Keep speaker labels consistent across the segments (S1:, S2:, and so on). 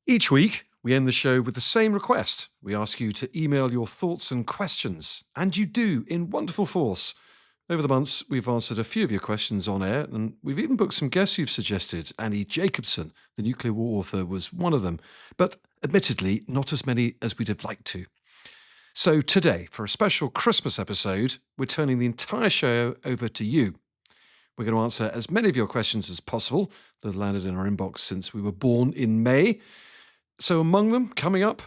S1: Each week, we end the show with the same request. We ask you to email your thoughts and questions, and you do in wonderful force. Over the months, we've answered a few of your questions on air, and we've even booked some guests you've suggested. Annie Jacobson, the nuclear war author, was one of them, but admittedly, not as many as we'd have liked to. So today, for a special Christmas episode, we're turning the entire show over to you. We're going to answer as many of your questions as possible that have landed in our inbox since we were born in May. So among them, coming up,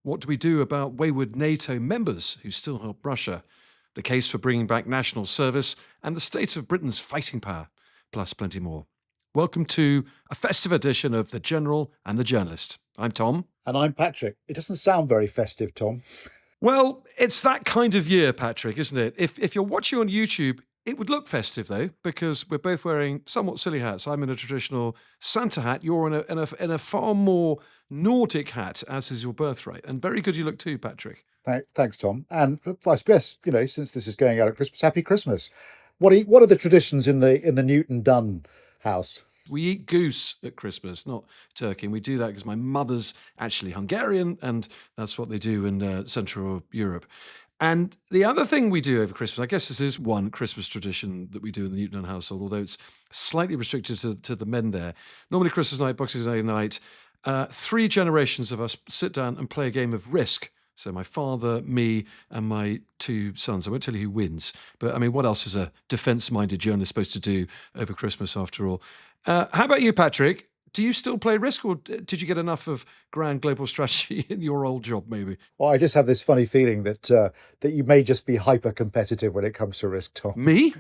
S1: what do we do about wayward NATO members who still help Russia? The case for bringing back national service and the state of Britain's fighting power, plus plenty more. Welcome to a festive edition of The General and the Journalist. I'm Tom.
S2: And I'm Patrick. It doesn't sound very festive, Tom.
S1: Well, it's that kind of year, Patrick, isn't it? If you're watching on YouTube, it would look festive, though, because we're both wearing somewhat silly hats. I'm in a traditional Santa hat. You're in a far more Nordic hat, as is your birthright. And very good you look too, Patrick.
S2: Thanks, Tom. And I guess, since this is going out at Christmas, happy Christmas. What are the traditions in the Newton Dunn house?
S1: We eat goose at Christmas, not turkey. And we do that because my mother's actually Hungarian, and that's what they do in Central Europe. And the other thing we do over Christmas, I guess this is one Christmas tradition that we do in the Newton household, although it's slightly restricted to the men there. Normally Christmas night, Boxing Day night, 3 generations of us sit down and play a game of Risk. So my father, me, and my 2 sons. I won't tell you who wins, but I mean, what else is a defence-minded journalist supposed to do over Christmas after all? How about you, Patrick? Do you still play Risk, or did you get enough of grand global strategy in your old job, maybe?
S2: Well, I just have this funny feeling that you may just be hyper-competitive when it comes to Risk, Tom.
S1: Me?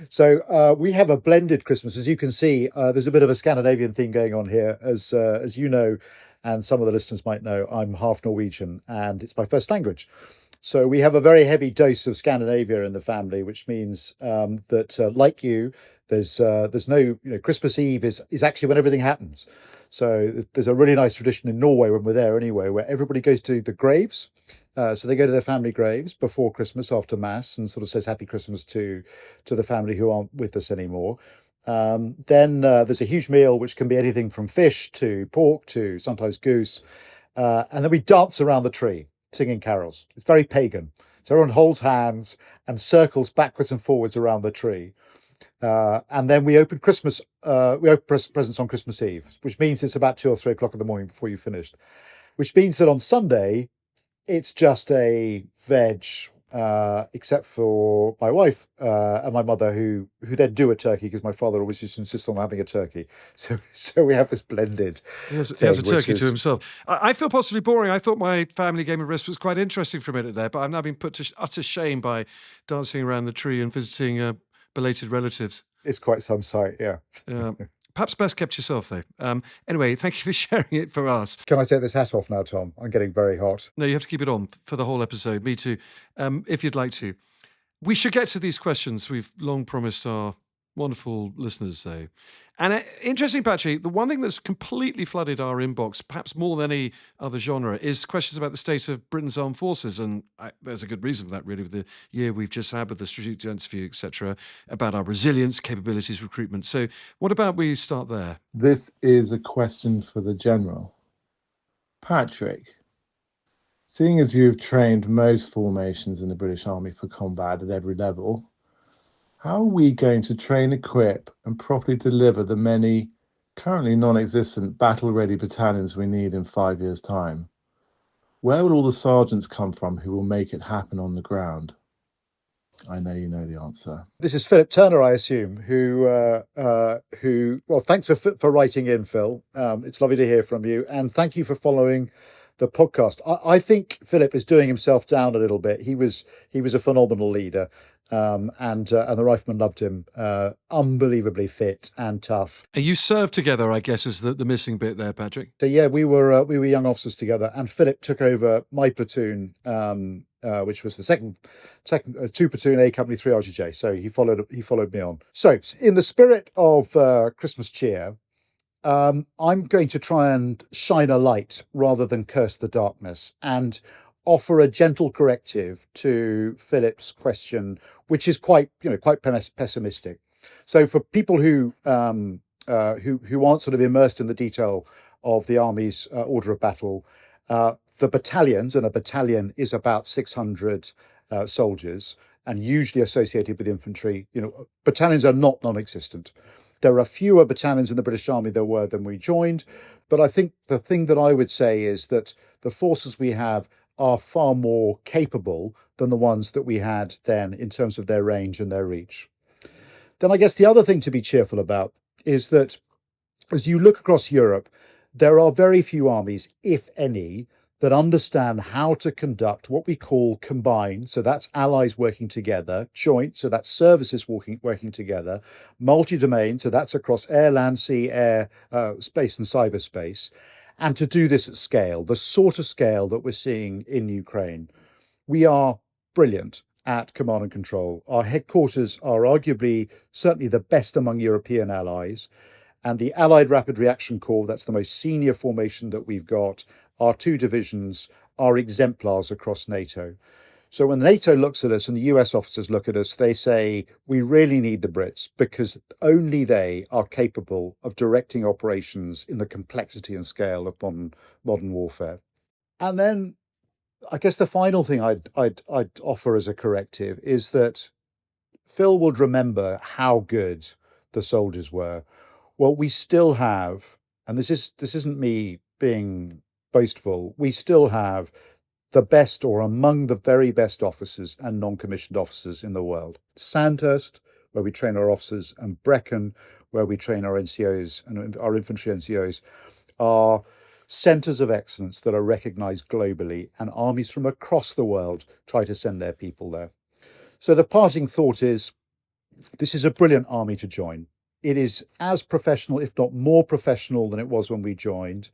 S2: So we have a blended Christmas. As you can see, there's a bit of a Scandinavian thing going on here. As you know, and some of the listeners might know, I'm half Norwegian, and it's my first language. So we have a very heavy dose of Scandinavia in the family, which means that, like you, there's no, Christmas Eve is actually when everything happens. So there's a really nice tradition in Norway when we're there anyway, where everybody goes to the graves. So they go to their family graves before Christmas, after Mass, and sort of says Happy Christmas to the family who aren't with us anymore. Then there's a huge meal, which can be anything from fish to pork to sometimes goose. And then we dance around the tree, singing carols. It's very pagan. So everyone holds hands and circles backwards and forwards around the tree. And then we open presents on Christmas Eve, which means it's about 2 or 3 o'clock in the morning before you've finished. Which means that on Sunday, it's just a veg, except for my wife and my mother, who then do a turkey, because my father always used to insist on having a turkey. So we have this blended.
S1: He has a turkey to himself. I feel possibly boring. I thought my family game of Risk was quite interesting for a minute there, but I've now been put to utter shame by dancing around the tree and visiting belated relatives.
S2: It's quite some sight, yeah.
S1: Perhaps best kept yourself, though. Anyway, thank you for sharing it for us.
S2: Can I take this hat off now, Tom? I'm getting very hot.
S1: No, you have to keep it on for the whole episode. Me too, if you'd like to. We should get to these questions we've long promised our wonderful listeners, though. And interesting, Patrick, the one thing that's completely flooded our inbox, perhaps more than any other genre, is questions about the state of Britain's armed forces. And there's a good reason for that, really, with the year we've just had with the Strategic Defence Review, etc., about our resilience, capabilities, recruitment. So what about we start there?
S3: This is a question for the General. Patrick, seeing as you've trained most formations in the British Army for combat at every level, how are we going to train, equip, and properly deliver the many currently non-existent battle-ready battalions we need in 5 years' time? Where will all the sergeants come from who will make it happen on the ground? I know you know the answer.
S2: This is Philip Turner, I assume, who well, thanks for writing in, Phil. It's lovely to hear from you, and thank you for following the podcast. I think Philip is doing himself down a little bit. He was a phenomenal leader. And the Riflemen loved him. Unbelievably fit and tough.
S1: You served together, I guess, is the missing bit there, Patrick.
S2: So yeah, we were young officers together, and Philip took over my platoon, which was the second 2 platoon A Company 3 RGJ. So he followed me on. So in the spirit of Christmas cheer, I'm going to try and shine a light rather than curse the darkness, and offer a gentle corrective to Philip's question, which is quite pessimistic. So for people who who aren't sort of immersed in the detail of the army's order of battle, the battalions, and a battalion is about 600 soldiers, and usually associated with infantry. Battalions are not non-existent. There are fewer battalions in the British Army there were when we joined, but I think the thing that I would say is that the forces we have are far more capable than the ones that we had then in terms of their range and their reach. Then I guess the other thing to be cheerful about is that as you look across Europe, there are very few armies, if any, that understand how to conduct what we call combined, so that's allies working together, joint, so that's services working together, multi-domain, so that's across air, land, sea, air, space and cyberspace, and to do this at scale, the sort of scale that we're seeing in Ukraine. We are brilliant at command and control. Our headquarters are arguably certainly the best among European allies. And the Allied Rapid Reaction Corps, that's the most senior formation that we've got, our two divisions are exemplars across NATO. So when NATO looks at us and the US officers look at us, they say, we really need the Brits because only they are capable of directing operations in the complexity and scale of modern warfare. And then I guess the final thing I'd offer as a corrective is that Phil would remember how good the soldiers were. Well, we still have, and this isn't me being boastful, we still have the best or among the very best officers and non-commissioned officers in the world. Sandhurst, where we train our officers, and Brecon, where we train our NCOs and our infantry NCOs, are centres of excellence that are recognised globally, and armies from across the world try to send their people there. So the parting thought is, this is a brilliant army to join. It is as professional, if not more professional than it was when we joined.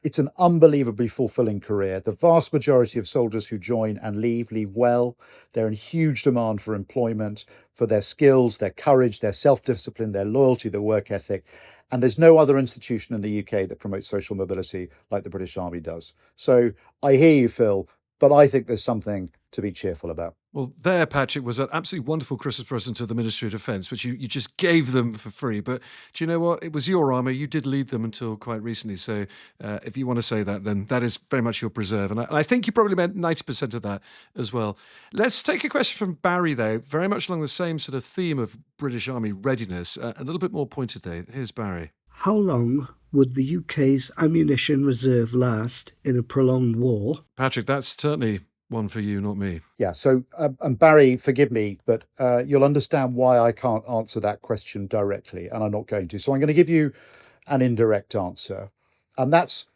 S2: It's an unbelievably fulfilling career. The vast majority of soldiers who join and leave well. They're in huge demand for employment, for their skills, their courage, their self-discipline, their loyalty, their work ethic. And there's no other institution in the UK that promotes social mobility like the British Army does. So I hear you, Phil, but I think there's something to be cheerful about.
S1: Well, there, Patrick, was an absolutely wonderful Christmas present to the Ministry of Defence, which you just gave them for free. But do you know what? It was your army. You did lead them until quite recently. So if you want to say that, then that is very much your preserve. And I think you probably meant 90% of that as well. Let's take a question from Barry, though, very much along the same sort of theme of British Army readiness, a little bit more pointed, though. Here's Barry.
S4: How long would the UK's ammunition reserve last in a prolonged war?
S1: Patrick, that's certainly one for you, not me.
S2: Yeah, so, and Barry, forgive me, but you'll understand why I can't answer that question directly, and I'm not going to. So I'm going to give you an indirect answer. And that's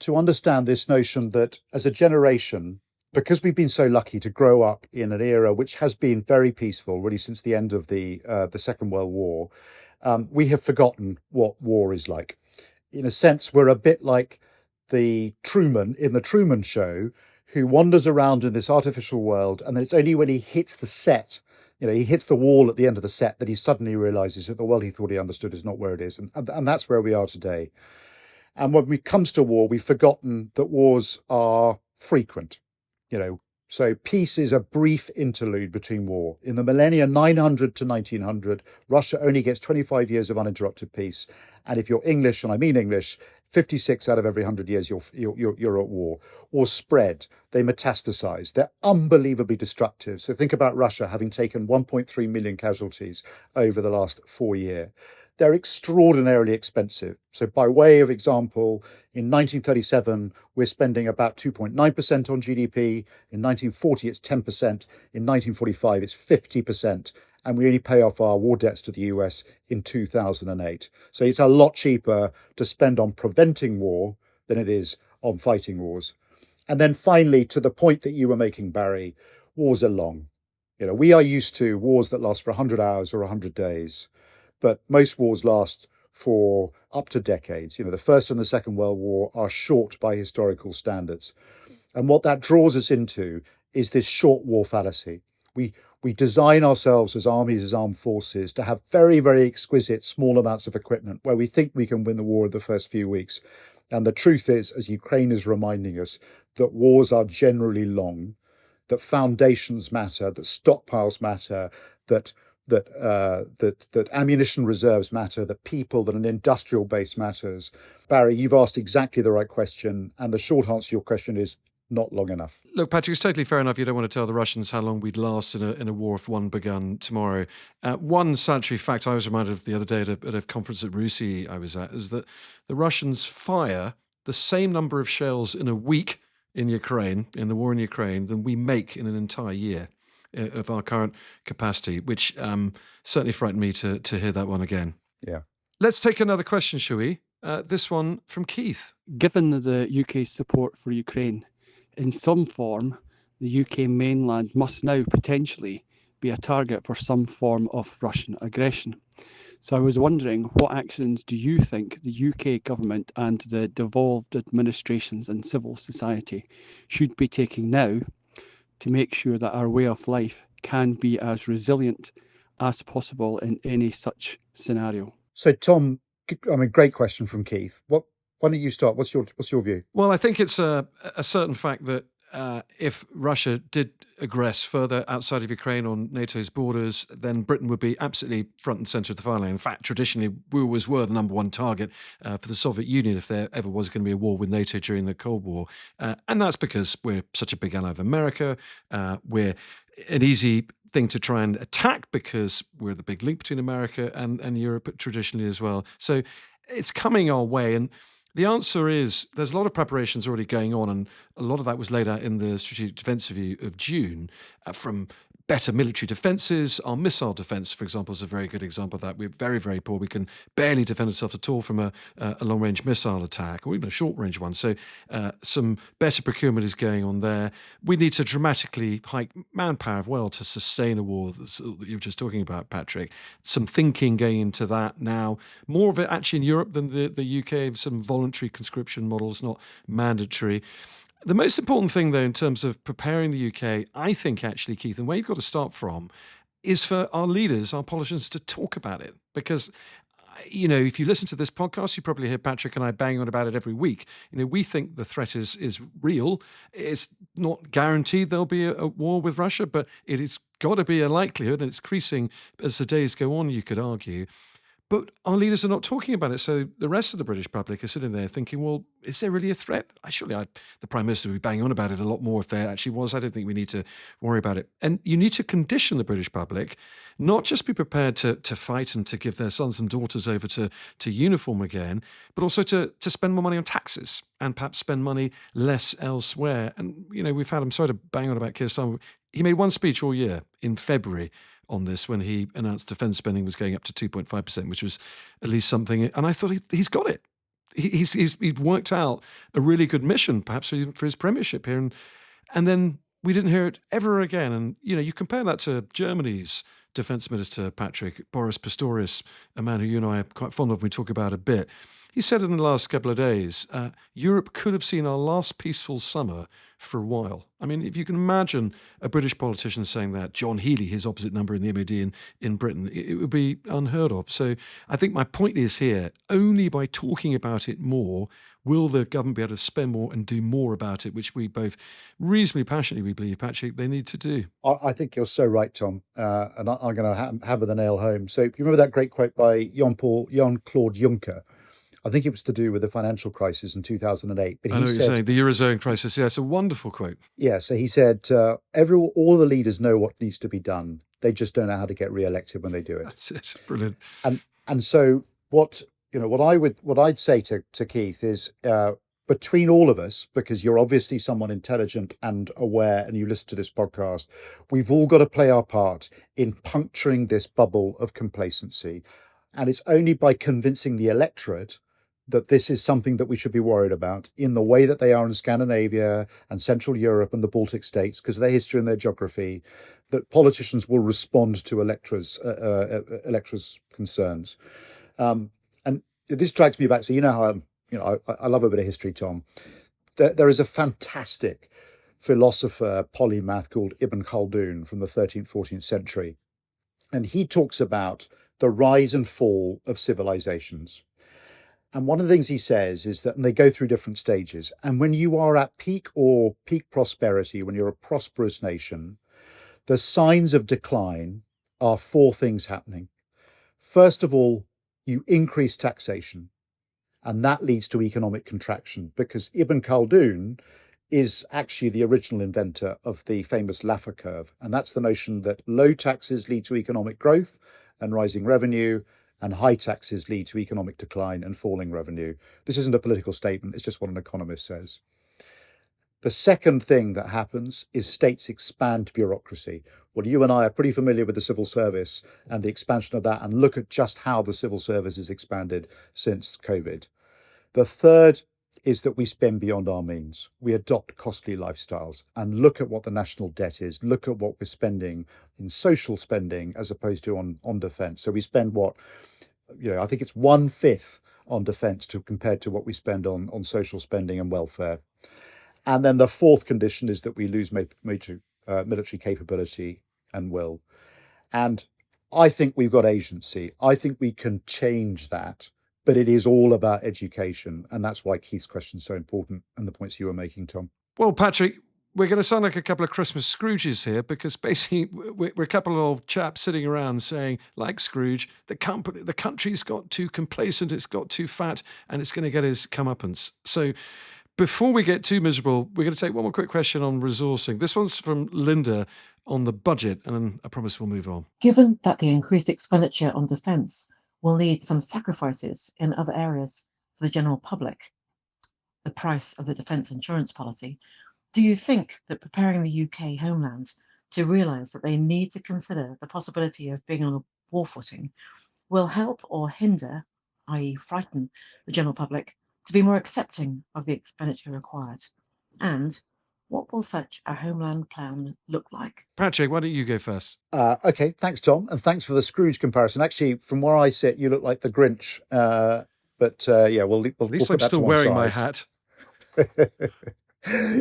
S2: to understand this notion that as a generation, because we've been so lucky to grow up in an era which has been very peaceful, really since the end of the Second World War, we have forgotten what war is like. In a sense, we're a bit like the Truman in the Truman Show, who wanders around in this artificial world, and then it's only when he hits the set, he hits the wall at the end of the set, that he suddenly realizes that the world he thought he understood is not where it is. And that's where we are today. And when it comes to war, we've forgotten that wars are frequent. So peace is a brief interlude between war. In the millennia 900 to 1900, Russia only gets 25 years of uninterrupted peace. And if you're English, and I mean English, 56 out of every 100 years you're at war. Wars spread, they metastasize, they're unbelievably destructive. So think about Russia having taken 1.3 million casualties over the last 4 years. They're extraordinarily expensive. So by way of example, in 1937, we're spending about 2.9% on GDP. In 1940, it's 10%. In 1945, it's 50%. And we only pay off our war debts to the US in 2008. So it's a lot cheaper to spend on preventing war than it is on fighting wars. And then finally, to the point that you were making, Barry, wars are long. We are used to wars that last for 100 hours or 100 days. But most wars last for up to decades. The First and the Second World War are short by historical standards. And what that draws us into is this short war fallacy. We design ourselves as armies, as armed forces, to have very, very exquisite small amounts of equipment where we think we can win the war in the first few weeks. And the truth is, as Ukraine is reminding us, that wars are generally long, that foundations matter, that stockpiles matter, that that ammunition reserves matter, that people, that an industrial base matters. Barry, you've asked exactly the right question, and the short answer to your question is not long enough.
S1: Look, Patrick, it's totally fair enough. You don't want to tell the Russians how long we'd last in a war if one begun tomorrow. One salutary fact I was reminded of the other day at a conference at Russi I was at is that the Russians fire the same number of shells in a week in Ukraine, in the war in Ukraine, than we make in an entire year of our current capacity, which certainly frightened me to hear that one again.
S2: Yeah.
S1: Let's take another question, shall we? This one from Keith.
S5: Given the UK's support for Ukraine, in some form, the UK mainland must now potentially be a target for some form of Russian aggression. So I was wondering, what actions do you think the UK government and the devolved administrations and civil society should be taking now to make sure that our way of life can be as resilient as possible in any such scenario?
S2: So, Tom, great question from Keith. Why don't you start? What's your view?
S1: Well, I think it's a certain fact that if Russia did aggress further outside of Ukraine on NATO's borders, then Britain would be absolutely front and centre of the fire line. In fact, traditionally, we always were the number one target for the Soviet Union if there ever was going to be a war with NATO during the Cold War. And that's because we're such a big ally of America. We're an easy thing to try and attack because we're the big link between America and Europe traditionally as well. So it's coming our way. And the answer is there's a lot of preparations already going on, and a lot of that was laid out in the Strategic Defence Review of June, from better military defences. Our missile defence, for example, is a very good example of that. We're very, very poor. We can barely defend ourselves at all from a long-range missile attack or even a short-range one. So some better procurement is going on there. We need to dramatically hike manpower as well to sustain a war that you were just talking about, Patrick. Some thinking going into that now. More of it actually in Europe than the UK, some voluntary conscription models, not mandatory. The most important thing, though, in terms of preparing the UK, I think actually, Keith, and where you've got to start from, is for our leaders, our politicians, to talk about it. Because, if you listen to this podcast, you probably hear Patrick and I bang on about it every week. We think the threat is real. It's not guaranteed there'll be a war with Russia, but it has got to be a likelihood, and it's increasing as the days go on, you could argue. But our leaders are not talking about it. So the rest of the British public are sitting there thinking, well, is there really a threat? The Prime Minister would be banging on about it a lot more if there actually was. I don't think we need to worry about it. And you need to condition the British public, not just be prepared to fight and to give their sons and daughters over to uniform again, but also to spend more money on taxes and perhaps spend money less elsewhere. And, we've had, I'm sorry to bang on about Keir Starmer. He made one speech all year in February on this when he announced defence spending was going up to 2.5%, which was at least something. And I thought he's got it. He'd worked out a really good mission, perhaps for his premiership here. And then we didn't hear it ever again. And, you compare that to Germany's defence minister, Patrick, Boris Pistorius, a man who you and I are quite fond of, we talk about a bit. He said in the last couple of days, Europe could have seen our last peaceful summer for a while. I mean, if you can imagine a British politician saying that, John Healey, his opposite number in the MOD in Britain, it would be unheard of. So I think my point is here, only by talking about it more will the government be able to spend more and do more about it, which we both reasonably passionately, we believe, Patrick, they need to do.
S2: I think you're so right, Tom. And I'm going to hammer the nail home. So you remember that great quote by Jean-Claude Juncker? I think it was to do with the financial crisis in 2008. But
S1: I know what you're saying, the Eurozone crisis. Yeah, it's a wonderful quote.
S2: Yeah, so he said, all the leaders know what needs to be done. They just don't know how to get re-elected when they do it.
S1: That's it. Brilliant.
S2: And so what I'd say to Keith is, between all of us, because you're obviously someone intelligent and aware and you listen to this podcast, we've all got to play our part in puncturing this bubble of complacency. And it's only by convincing the electorate that this is something that we should be worried about in the way that they are in Scandinavia and Central Europe and the Baltic states, because of their history and their geography, that politicians will respond to electors' concerns. And this drags me back. So how I love a bit of history, Tom. There is a fantastic philosopher, polymath called Ibn Khaldun from the 13th, 14th century. And he talks about the rise and fall of civilizations. And one of the things he says is that they go through different stages. And when you are at peak prosperity, when you're a prosperous nation, the signs of decline are four things happening. First of all, you increase taxation, and that leads to economic contraction because Ibn Khaldun is actually the original inventor of the famous Laffer curve. And that's the notion that low taxes lead to economic growth and rising revenue, and high taxes lead to economic decline and falling revenue. This isn't a political statement, it's just what an economist says. The second thing that happens is states expand bureaucracy. Well, you and I are pretty familiar with the civil service and the expansion of that, and look at just how the civil service has expanded since COVID. The third is that we spend beyond our means. We adopt costly lifestyles, and look at what the national debt is. Look at what we're spending in social spending as opposed to on defence. So we spend what, I think it's 1/5 on defence compared to what we spend on social spending and welfare. And then the fourth condition is that we lose major military capability and will. And I think we've got agency. I think we can change that, but it is all about education. And that's why Keith's question is so important and the points you were making, Tom.
S1: Well, Patrick, we're going to sound like a couple of Christmas Scrooges here, because basically we're a couple of chaps sitting around saying, like Scrooge, the country's got too complacent, it's got too fat, and it's going to get its comeuppance. So before we get too miserable, we're going to take one more quick question on resourcing. This one's from Linda on the budget, and then I promise we'll move on.
S6: Given that the increased expenditure on defence will need some sacrifices in other areas for the general public, the price of the defence insurance policy, do you think that preparing the UK homeland to realise that they need to consider the possibility of being on a war footing will help or hinder, i.e. frighten, the general public to be more accepting of the expenditure required? And what will such a homeland plan look like?
S1: Patrick, why don't you go first?
S2: Okay, thanks, Tom, and thanks for the Scrooge comparison. Actually, from where I sit, you look like the Grinch. But we'll
S1: At least
S2: put
S1: I'm
S2: that
S1: still
S2: to one
S1: wearing my
S2: side.
S1: hat.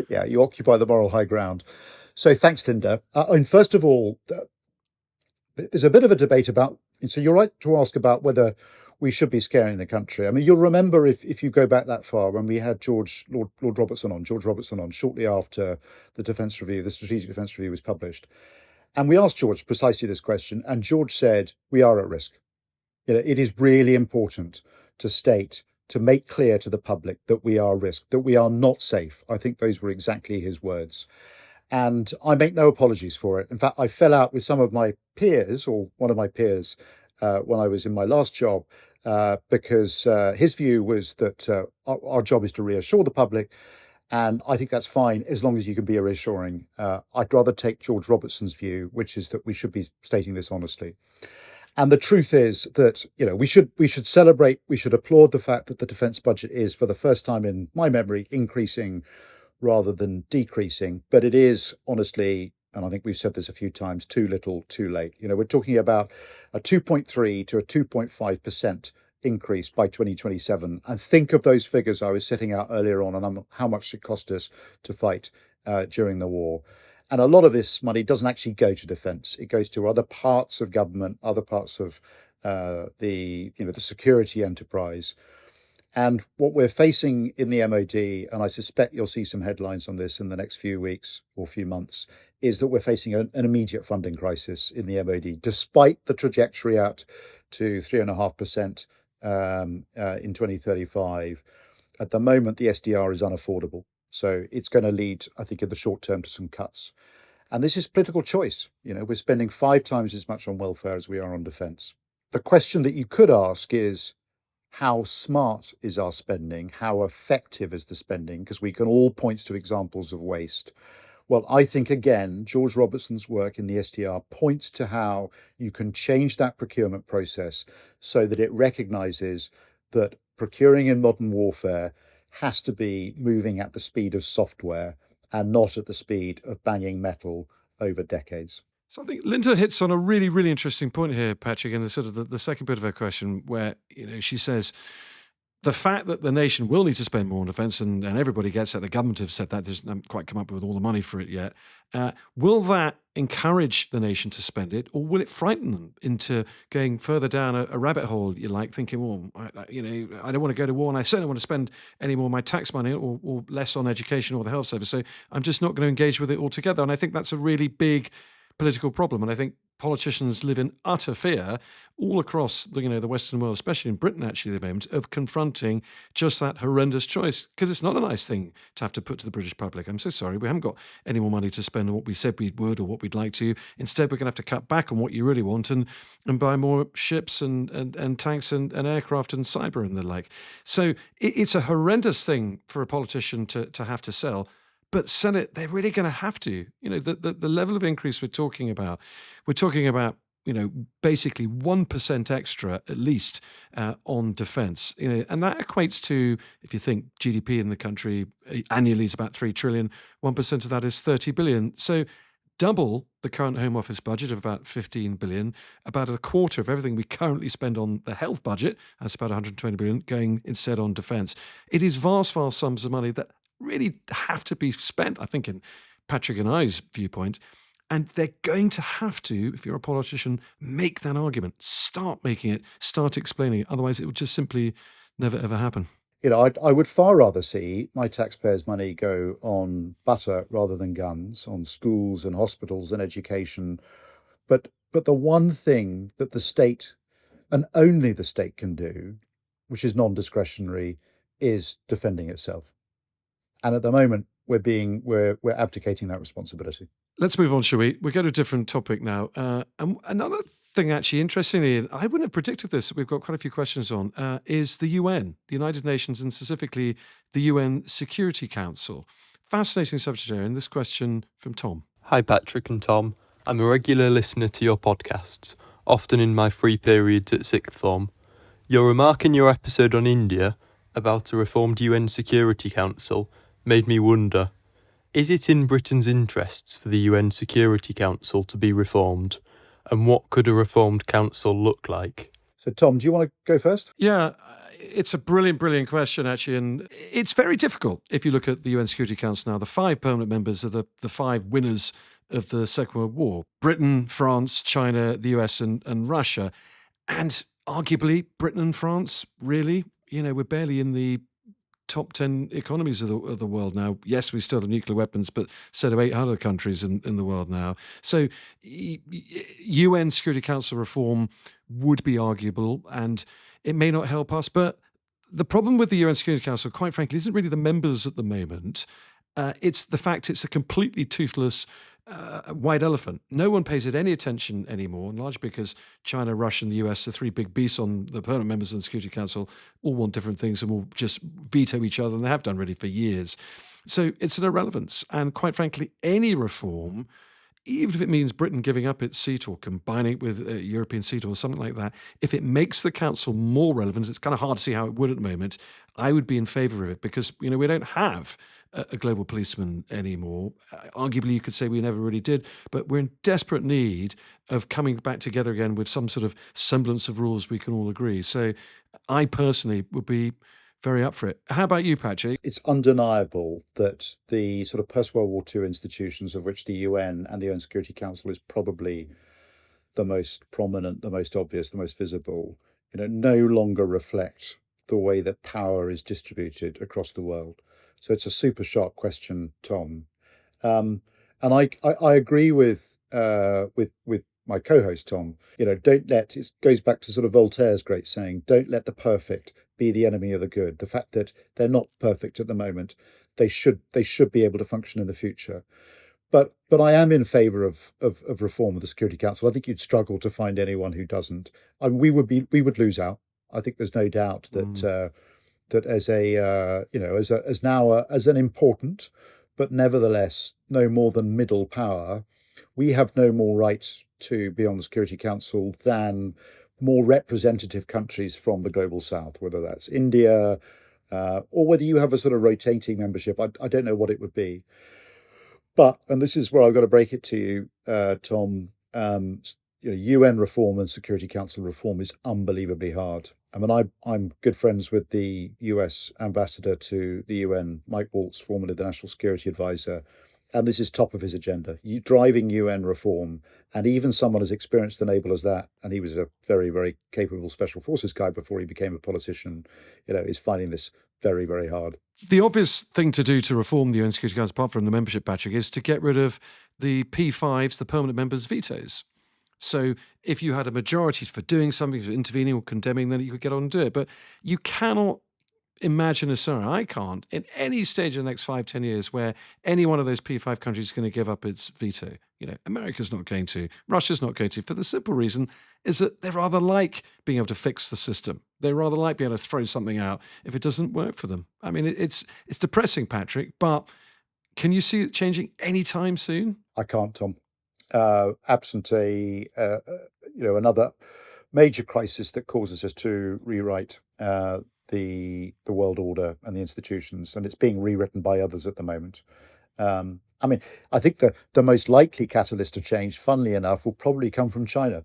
S2: Yeah, you occupy the moral high ground. So thanks, Linda. And first of all, there's a bit of a debate about, so you're right to ask about whether we should be scaring the country. I mean, you'll remember if you go back that far, when we had George Robertson on shortly after the Defence Review, the Strategic Defence Review was published. And we asked George precisely this question, and George said, we are at risk. It is really important to make clear to the public that we are at risk, that we are not safe. I think those were exactly his words. And I make no apologies for it. In fact, I fell out with some of my peers, or one of my peers, when I was in my last job, because his view was that our job is to reassure the public. And I think that's fine as long as you can be reassuring. I'd rather take George Robertson's view, which is that we should be stating this honestly. And the truth is that, we should celebrate, we should applaud the fact that the defence budget is, for the first time in my memory, increasing rather than decreasing. But it is, honestly, and I think we've said this a few times, too little, too late. We're talking about a 2.3 to a 2.5% increase by 2027. And think of those figures I was setting out earlier on, and how much it cost us to fight during the war. And a lot of this money doesn't actually go to defence. It goes to other parts of government, other parts of the security enterprise. And what we're facing in the MOD, and I suspect you'll see some headlines on this in the next few weeks or few months, is that we're facing an immediate funding crisis in the MOD, despite the trajectory out to 3.5% in 2035. At the moment, the SDR is unaffordable. So it's going to lead, I think, in the short term to some cuts. And this is political choice. We're spending 5 times as much on welfare as we are on defence. The question that you could ask is, how smart is our spending? How effective is the spending? Because we can all point to examples of waste. Well, I think, again, George Robertson's work in the SDR points to how you can change that procurement process so that it recognises that procuring in modern warfare has to be moving at the speed of software and not at the speed of banging metal over decades.
S1: So I think Linda hits on a really, really interesting point here, Patrick, in the sort of the second bit of her question, where she says the fact that the nation will need to spend more on defence, and everybody gets that, the government have said that, they haven't quite come up with all the money for it yet. Will that encourage the nation to spend it, or will it frighten them into going further down a rabbit hole, thinking, well, I don't want to go to war, and I certainly don't want to spend any more of my tax money or less on education or the health service, so I'm just not going to engage with it altogether. And I think that's a really big political problem. And I think politicians live in utter fear all across the Western world, especially in Britain, actually, at the moment, of confronting just that horrendous choice, because it's not a nice thing to have to put to the British public. I'm so sorry, we haven't got any more money to spend on what we said we would or what we'd like to. Instead, we're going to have to cut back on what you really want and buy more ships and tanks and aircraft and cyber and the like. So it's a horrendous thing for a politician to have to sell. But Senate, they're really going to have to. The level of increase we're talking about, basically 1% extra at least on defence. And that equates to, if you think GDP in the country annually is about 3 trillion, 1% of that is 30 billion. So double the current Home Office budget of about 15 billion, about a quarter of everything we currently spend on the health budget, that's about 120 billion, going instead on defence. It is vast, vast sums of money that really have to be spent, I think, in Patrick and I's viewpoint. And they're going to have to, if you're a politician, make that argument. Start making it, start explaining it. Otherwise, it would just simply never, ever happen.
S2: I would far rather see my taxpayers' money go on butter rather than guns, on schools and hospitals and education. But the one thing that the state, and only the state, can do, which is non-discretionary, is defending itself. And at the moment, we're abdicating that responsibility.
S1: Let's move on, shall we? We go to a different topic now. And another thing, actually, interestingly, and I wouldn't have predicted this, we've got quite a few questions on, is the UN, the United Nations, and specifically the UN Security Council. Fascinating subject area. And this question from Tom.
S7: Hi, Patrick and Tom. I'm a regular listener to your podcasts, often in my free periods at sixth form. Your remark in your episode on India about a reformed UN Security Council made me wonder, is it in Britain's interests for the UN Security Council to be reformed? And what could a reformed council look like?
S2: So, Tom, do you want to go first?
S1: Yeah, it's a brilliant, brilliant question, actually. And it's very difficult if you look at the UN Security Council now. The 5 permanent members are the 5 winners of the Second World War: Britain, France, China, the US, and Russia. And arguably, Britain and France, really, we're barely in the top 10 economies of the world now. Yes, we still have nuclear weapons, but so do 800 countries in the world now. So UN Security Council reform would be arguable, and it may not help us. But the problem with the UN Security Council, quite frankly, isn't really the members at the moment. It's the fact it's a completely toothless white elephant. No one pays it any attention anymore, and largely because China, Russia, and the US, the 3 big beasts on the permanent members of the Security Council, all want different things and will just veto each other, and they have done really for years. So it's an irrelevance. And quite frankly, any reform, even if it means Britain giving up its seat or combining it with a European seat or something like that, if it makes the council more relevant, it's kind of hard to see how it would at the moment, I would be in favour of it, because we don't have a global policeman anymore. Arguably, you could say we never really did, but we're in desperate need of coming back together again with some sort of semblance of rules we can all agree. So I personally would be very up for it. How about you, Patrick?
S2: It's undeniable that the sort of post-World War II institutions, of which the UN and the UN Security Council is probably the most prominent, the most obvious, the most visible, no longer reflect the way that power is distributed across the world. So it's a super sharp question, Tom. And I agree with my co-host, Tom. It goes back to sort of Voltaire's great saying, don't let the perfect be the enemy of the good. The fact that they're not perfect at the moment, they should be able to function in the future. But I am in favour of reform of the Security Council. I think you'd struggle to find anyone who doesn't. We would lose out. I think there's no doubt that that as an important, but nevertheless no more than middle power, we have no more right to be on the Security Council than more representative countries from the global south, whether that's India or whether you have a sort of rotating membership. I don't know what it would be. But, and this is where I've got to break it to you, Tom, UN reform and Security Council reform is unbelievably hard. I mean, I'm good friends with the US ambassador to the UN, Mike Waltz, formerly the National Security Advisor, And this is top of his agenda, driving UN reform. And even someone as experienced and able as that, and he was a very, very capable special forces guy before he became a politician, is finding this very, very hard.
S1: The obvious thing to do to reform the UN Security Council, apart from the membership, Patrick, is to get rid of the P5s, the permanent members' vetoes. So if you had a majority for doing something, for intervening or condemning, then you could get on and do it. But you cannot imagine a scenario, I can't, in any stage in the next 5-10 years where any one of those P5 countries is going to give up its veto. America's not going to, Russia's not going to, for the simple reason is that they rather like being able to fix the system. They rather like being able to throw something out if it doesn't work for them. I mean, it's depressing, Patrick, but can you see it changing anytime soon?
S2: I can't, Tom. Absent another major crisis that causes us to rewrite the world order and the institutions, and it's being rewritten by others at the moment. I think the most likely catalyst of change, funnily enough, will probably come from China,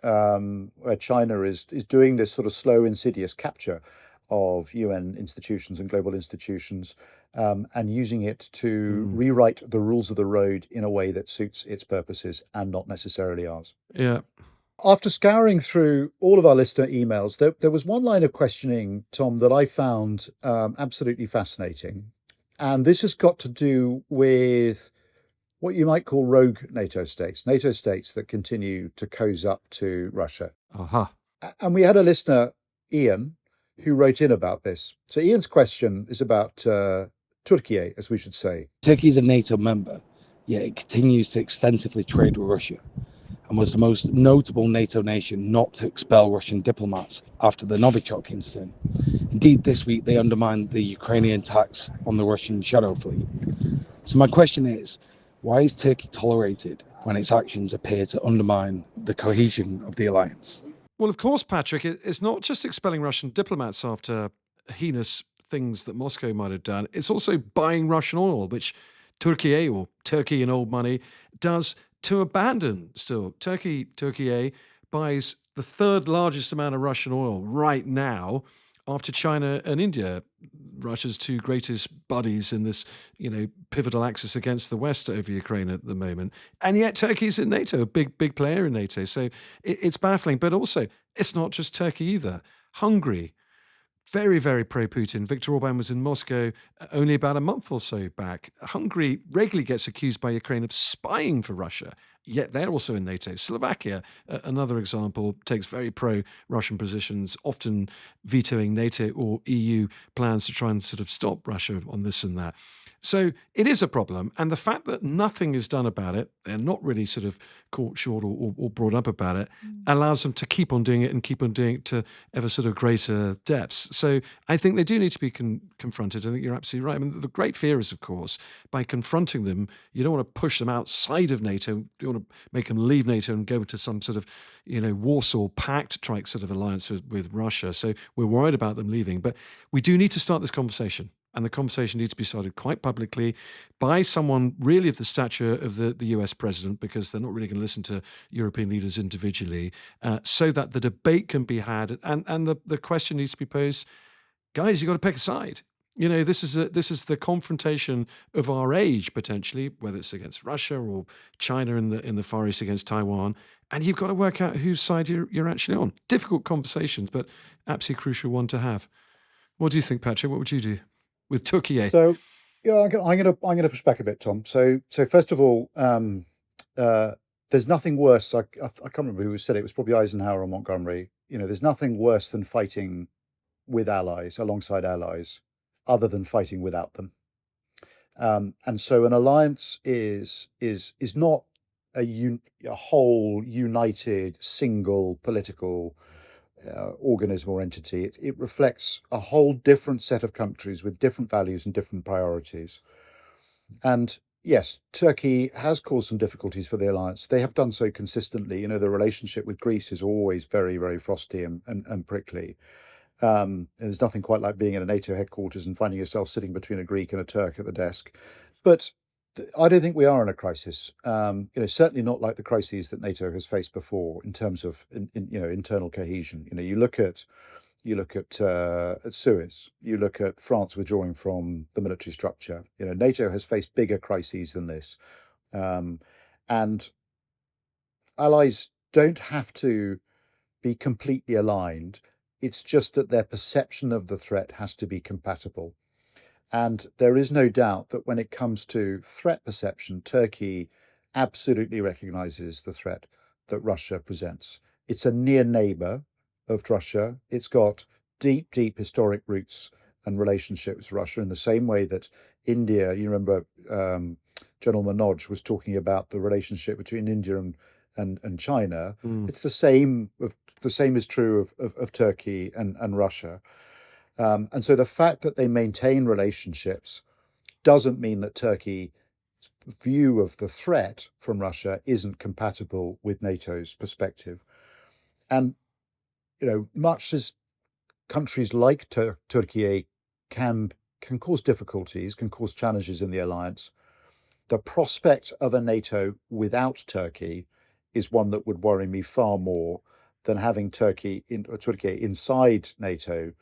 S2: where China is doing this sort of slow, insidious capture of UN institutions and global institutions, and using it to rewrite the rules of the road in a way that suits its purposes and not necessarily ours.
S1: Yeah.
S2: After scouring through all of our listener emails, there was one line of questioning, Tom, that I found absolutely fascinating. And this has got to do with what you might call rogue NATO states that continue to cozy up to Russia. And we had a listener, Ian, who wrote in about this. So Ian's question is about Turkey, as we should say.
S8: Turkey is a NATO member, yet it continues to extensively trade with Russia, and was the most notable NATO nation not to expel Russian diplomats after the Novichok incident. Indeed, this week they undermined the Ukrainian attacks on the Russian Shadow Fleet. So my question is, why is Turkey tolerated when its actions appear to undermine the cohesion of the alliance?
S1: Well, of course, Patrick, it's not just expelling Russian diplomats after heinous things that Moscow might have done. It's also buying Russian oil, which Turkey, or Turkey in old money, does to abandon still. Turkey buys the third largest amount of Russian oil right now after China and India, Russia's two greatest buddies in this, pivotal axis against the West over Ukraine at the moment. And yet Turkey's in NATO, a big player in NATO. So it's baffling. But also, it's not just Turkey either. Hungary, very, very pro-Putin. Viktor Orban was in Moscow only about a month or so back. Hungary regularly gets accused by Ukraine of spying for Russia, yet they're also in NATO. Slovakia, another example, takes very pro-Russian positions, often vetoing NATO or EU plans to try and sort of stop Russia on this and that. So it is a problem. And the fact that nothing is done about it, they're not really sort of caught short or brought up about it, allows them to keep on doing it and keep on doing it to ever sort of greater depths. So I think they do need to be confronted. I think you're absolutely right. I mean, the great fear is, of course, by confronting them, you don't want to push them outside of NATO. You don't want to make them leave NATO and go into some sort of, Warsaw Pact-type sort of alliance with Russia. So we're worried about them leaving. But we do need to start this conversation. And the conversation needs to be started quite publicly by someone really of the stature of the US president, because they're not really going to listen to European leaders individually, so that the debate can be had. And the question needs to be posed, guys, you've got to pick a side. This is the confrontation of our age, potentially, whether it's against Russia or China in the Far East against Taiwan. And you've got to work out whose side you're actually on. Difficult conversations, but absolutely crucial one to have. What do you think, Patrick? What would you do with Turkey?
S2: So, I'm going to push back a bit, Tom. So first of all, there's nothing worse. I can't remember who said it. It was probably Eisenhower or Montgomery. There's nothing worse than fighting with allies, alongside allies, other than fighting without them. And so an alliance is not a whole united single political organism or entity. It reflects a whole different set of countries with different values and different priorities. And yes, Turkey has caused some difficulties for the alliance. They have done so consistently. The relationship with Greece is always very, very frosty and prickly. There's nothing quite like being in a NATO headquarters and finding yourself sitting between a Greek and a Turk at the desk. But I don't think we are in a crisis. Certainly not like the crises that NATO has faced before in terms of internal cohesion. You look at You look at Suez. You look at France withdrawing from the military structure. NATO has faced bigger crises than this, and allies don't have to be completely aligned. It's just that their perception of the threat has to be compatible. And there is no doubt that when it comes to threat perception, Turkey absolutely recognizes the threat that Russia presents. It's a near neighbor of Russia. It's got deep, deep historic roots and relationships with Russia in the same way that India, you remember General Manoj was talking about the relationship between India and China. It's the same is true of Turkey and Russia. And so the fact that they maintain relationships doesn't mean that Turkey's view of the threat from Russia isn't compatible with NATO's perspective. And, much as countries like Turkey can cause difficulties, can cause challenges in the alliance, the prospect of a NATO without Turkey is one that would worry me far more than having Turkey inside NATO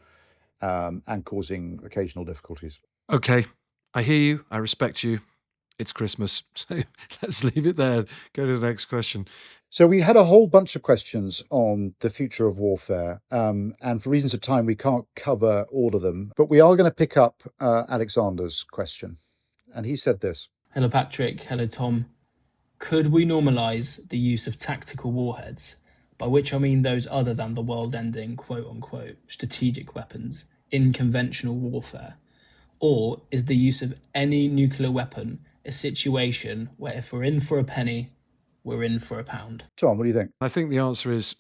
S2: and causing occasional difficulties.
S1: Okay, I hear you. I respect you. It's Christmas, so let's leave it there. Go to the next question.
S2: So we had a whole bunch of questions on the future of warfare, and for reasons of time, we can't cover all of them, but we are going to pick up Alexander's question. And he said this.
S9: Hello, Patrick. Hello, Tom. Could we normalise the use of tactical warheads, by which I mean those other than the world-ending, quote-unquote, strategic weapons, in conventional warfare? Or is the use of any nuclear weapon a situation where if we're in for a penny, we're in for a pound?
S2: Tom, what do you think?
S1: I think the answer is,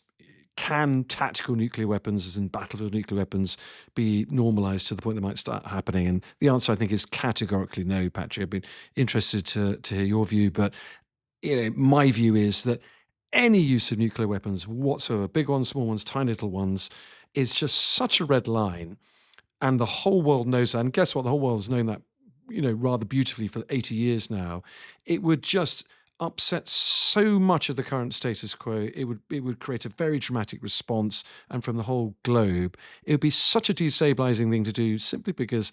S1: can tactical nuclear weapons, as in battlefield nuclear weapons, be normalised to the point they might start happening? And the answer, I think, is categorically no, Patrick. I've been interested to hear your view, but my view is that any use of nuclear weapons whatsoever, big ones, small ones, tiny little ones, is just such a red line. And the whole world knows that. And guess what? The whole world has known that, rather beautifully for 80 years now. It would just upset so much of the current status quo. It would create a very dramatic response. And from the whole globe, it would be such a destabilizing thing to do, simply because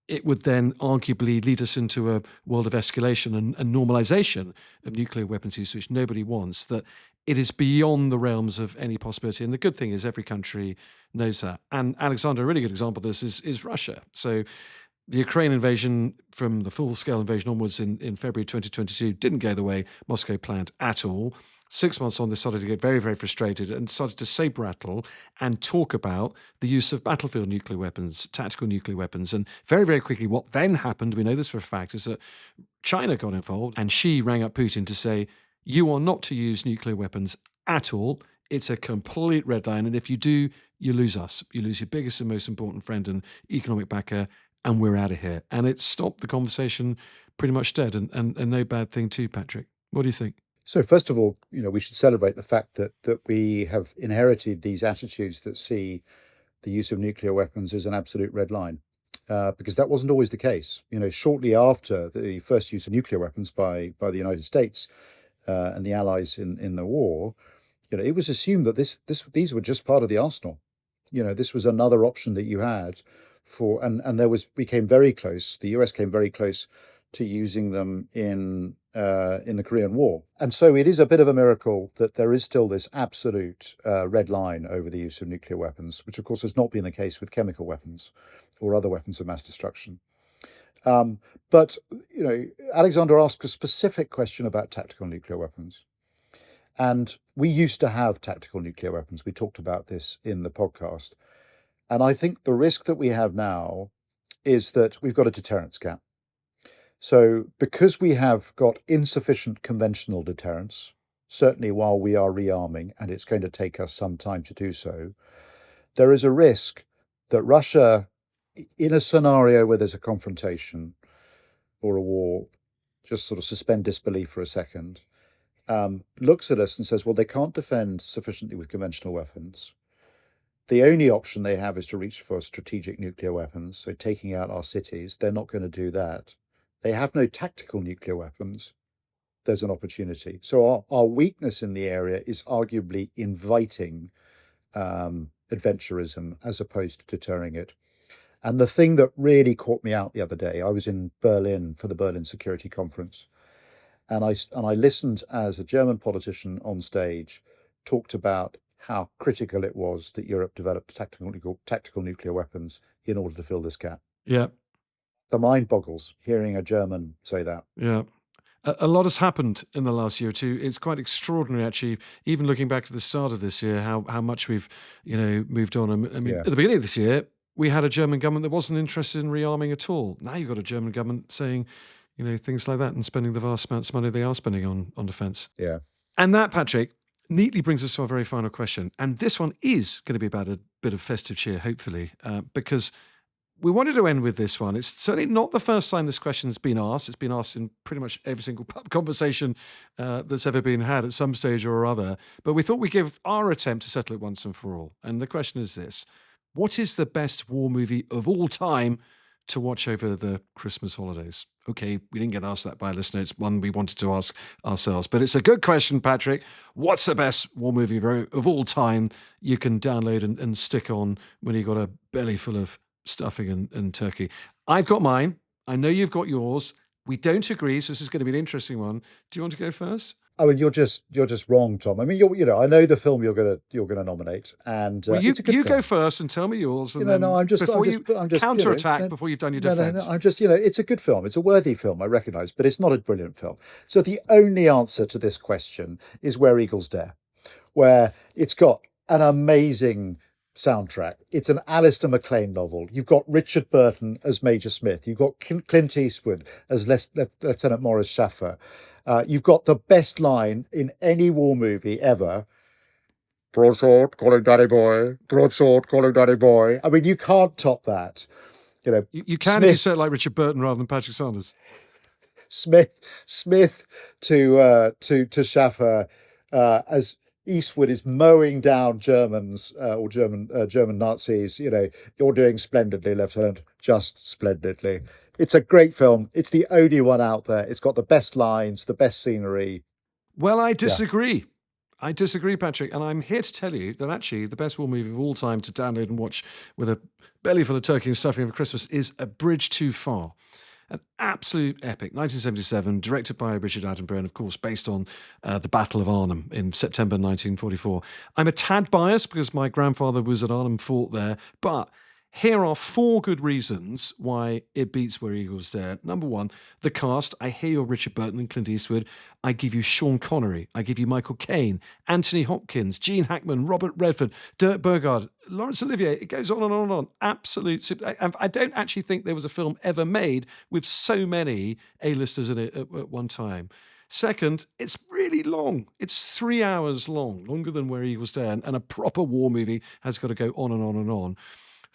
S1: it would then arguably lead us into a world of escalation and normalization of nuclear weapons use, which nobody wants, that it is beyond the realms of any possibility. And the good thing is every country knows that. And Alexander, a really good example of this is Russia. So the Ukraine invasion, from the full-scale invasion onwards in February 2022, didn't go the way Moscow planned at all. 6 months on, they started to get very, very frustrated and started to saber rattle and talk about the use of battlefield nuclear weapons, tactical nuclear weapons. And very, very quickly, what then happened, we know this for a fact, is that China got involved and she rang up Putin to say, you are not to use nuclear weapons at all. It's a complete red line. And if you do, you lose us. You lose your biggest and most important friend and economic backer, and we're out of here. And it stopped the conversation pretty much dead, and no bad thing too, Patrick. What do you think?
S2: So first of all, we should celebrate the fact that we have inherited these attitudes that see the use of nuclear weapons as an absolute red line, because that wasn't always the case. Shortly after the first use of nuclear weapons by the United States and the Allies in the war, it was assumed that these were just part of the arsenal. This was another option that you had for, and we came very close. The US came very close to using them in the Korean War. And so it is a bit of a miracle that there is still this absolute red line over the use of nuclear weapons, which of course has not been the case with chemical weapons or other weapons of mass destruction. But Alexander asked a specific question about tactical nuclear weapons. And we used to have tactical nuclear weapons. We talked about this in the podcast. And I think the risk that we have now is that we've got a deterrence gap. So because we have got insufficient conventional deterrence, certainly while we are rearming, and it's going to take us some time to do so, there is a risk that Russia, in a scenario where there's a confrontation or a war, just sort of suspend disbelief for a second, looks at us and says, well, they can't defend sufficiently with conventional weapons. The only option they have is to reach for strategic nuclear weapons, so taking out our cities. They're not going to do that. They have no tactical nuclear weapons. There's an opportunity. So our weakness in the area is arguably inviting adventurism as opposed to deterring it. And the thing that really caught me out the other day, I was in Berlin for the Berlin Security Conference, and I listened as a German politician on stage talked about how critical it was that Europe developed tactical nuclear weapons in order to fill this gap.
S1: Yeah.
S2: The mind boggles hearing a German say that.
S1: Yeah. A lot has happened in the last year or two. It's quite extraordinary, actually, even looking back to the start of this year, how much we've, moved on. I mean, at the beginning of this year, we had a German government that wasn't interested in rearming at all. Now you've got a German government saying, things like that and spending the vast amounts of money they are spending on defence.
S2: Yeah.
S1: And that, Patrick, neatly brings us to our very final question. And this one is going to be about a bit of festive cheer, hopefully, because we wanted to end with this one. It's certainly not the first time this question's been asked. It's been asked in pretty much every single pub conversation that's ever been had at some stage or other. But we thought we'd give our attempt to settle it once and for all. And the question is this: what is the best war movie of all time to watch over the Christmas holidays? Okay, we didn't get asked that by a listener. It's one we wanted to ask ourselves. But it's a good question, Patrick. What's the best war movie of all time you can download and stick on when you've got a belly full of stuffing and turkey? I've got mine. I know you've got yours. We don't agree, so this is going to be an interesting one. Do you want to go first?
S2: Oh, and you're just wrong, Tom. I mean, I know the film you're gonna nominate, and
S1: well, you
S2: it's a good film.
S1: Go first and tell me yours. And then
S2: I'm just
S1: counterattack before you've done your defence.
S2: I'm just it's a good film. It's a worthy film, I recognise, but it's not a brilliant film. So the only answer to this question is Where Eagles Dare, where it's got an amazing soundtrack. It's an Alistair MacLean novel. You've got Richard Burton as Major Smith. You've got Clint Eastwood as Lieutenant Maurice Schaffer. You've got the best line in any war movie ever. Broadsword, calling daddy boy. Broadsword, calling daddy boy. I mean, you can't top that.
S1: You can if you say it like Richard Burton rather than Patrick Sanders.
S2: Smith to Schaffer as Eastwood is mowing down Germans or German Nazis. You're doing splendidly, Lieutenant, just splendidly. It's a great film. It's the only one out there. It's got the best lines, the best scenery.
S1: Well, I disagree. Yeah. I disagree, Patrick. And I'm here to tell you that actually the best war movie of all time to download and watch with a belly full of turkey and stuffing over Christmas is A Bridge Too Far. An absolute epic, 1977, directed by Richard Attenborough, and of course based on the Battle of Arnhem in September 1944. I'm a tad biased because my grandfather was at Arnhem Fort there, but here are 4 good reasons why it beats Where Eagles Dare. Number 1, the cast. I hear you're Richard Burton and Clint Eastwood. I give you Sean Connery. I give you Michael Caine, Anthony Hopkins, Gene Hackman, Robert Redford, Dirk Bogarde, Laurence Olivier. It goes on and on and on. Absolute. I don't actually think there was a film ever made with so many A-listers in it at one time. Second, it's really long. It's 3 hours long, longer than Where Eagles Dare, and a proper war movie has got to go on and on and on.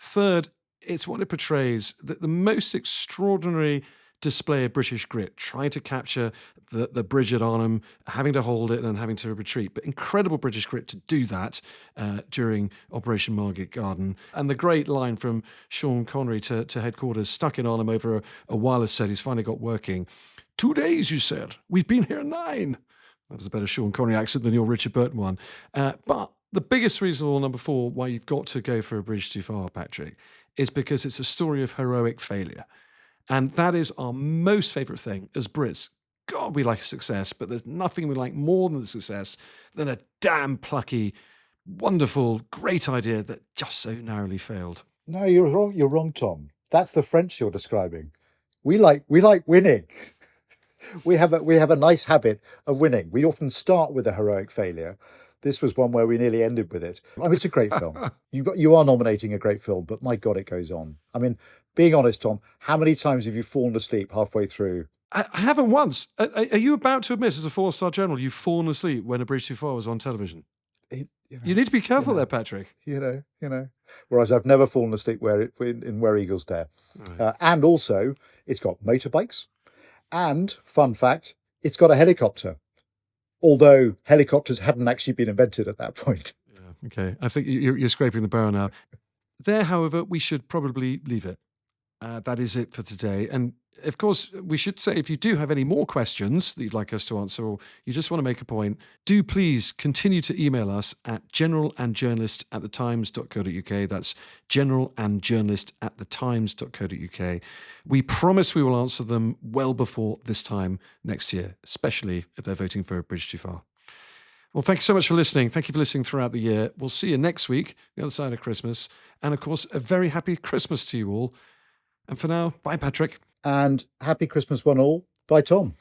S1: Third, it's what it portrays, the most extraordinary display of British grit, trying to capture the bridge at Arnhem, having to hold it and then having to retreat. But incredible British grit to do that during Operation Margate Garden. And the great line from Sean Connery to headquarters, stuck in Arnhem over a wireless set he's finally got working. 2 days, you said. We've been here 9. That was a better Sean Connery accent than your Richard Burton one. But the biggest reason, or number 4, why you've got to go for A Bridge Too Far, Patrick, is because it's a story of heroic failure. And that is our most favourite thing as Brits. God, we like success, but there's nothing we like more than the success than a damn plucky, wonderful, great idea that just so narrowly failed.
S2: No, you're wrong. You're wrong, Tom. That's the French you're describing. We like winning. We have a nice habit of winning. We often start with a heroic failure. This was one where we nearly ended with it. I mean, it's a great film. You are nominating a great film, but my God, it goes on. I mean, being honest, Tom, how many times have you fallen asleep halfway through?
S1: I haven't once. Are you about to admit, as a 4-star general, you've fallen asleep when A Bridge Too Far was on television? You need to be careful there, Patrick.
S2: You know. Whereas I've never fallen asleep in Where Eagles Dare. Right. And also, it's got motorbikes. And, fun fact, it's got a helicopter. Although helicopters hadn't actually been invented at that point.
S1: Yeah, okay. I think you're scraping the barrel now. There, however, we should probably leave it. That is it for today. And Of course, we should say if you do have any more questions that you'd like us to answer, or you just want to make a point, do please continue to email us at generalandjournalist@thetimes.co.uk. That's generalandjournalist@thetimes.co.uk. We promise we will answer them well before this time next year, especially if they're voting for a bridge too far. Well, thank you so much for listening. Thank you for listening throughout the year. We'll see you next week, the other side of Christmas. And of course, a very happy Christmas to you all. And for now, bye, Patrick.
S2: And happy Christmas one all. Bye, Tom.